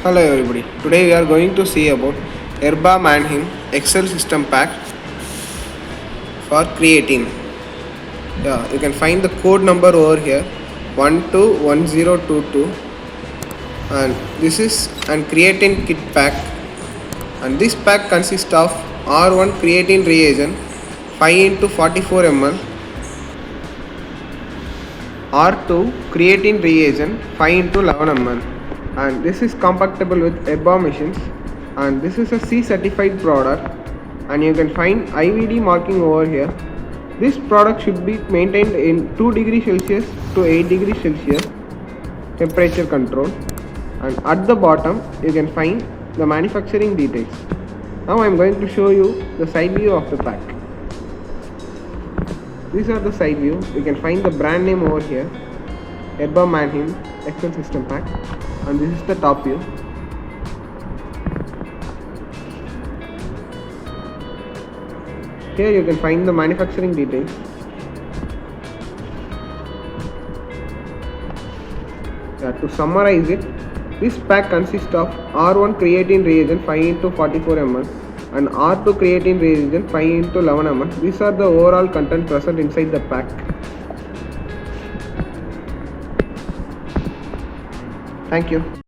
Hello everybody. Today we are going to see about Erba Mannheim Excel system pack for creatine. Yeah, you can find the code number over here 121022, and this is an creatine kit pack, and this pack consists of R1 creatine reagent 5 into 44 ml, R2 creatine reagent 5 into 11 ml, and this is compatible with Erba machines, and this is a C certified product, and you can find IVD marking over here. This product should be maintained in 2 degrees Celsius to 8 degrees Celsius temperature control, and at the bottom you can find the manufacturing details. Now I am going to show you the side view of the pack. These are the side view. You can find the brand name over here, Erba Mannheim Excel system pack, and this is the top view. Here you can find the manufacturing details. To summarize it, this pack consists of R1 creatine reagent 5 into 44 ml and R2 creatine reagent 5 into 11 ml. These are the overall content present inside the pack. Thank you.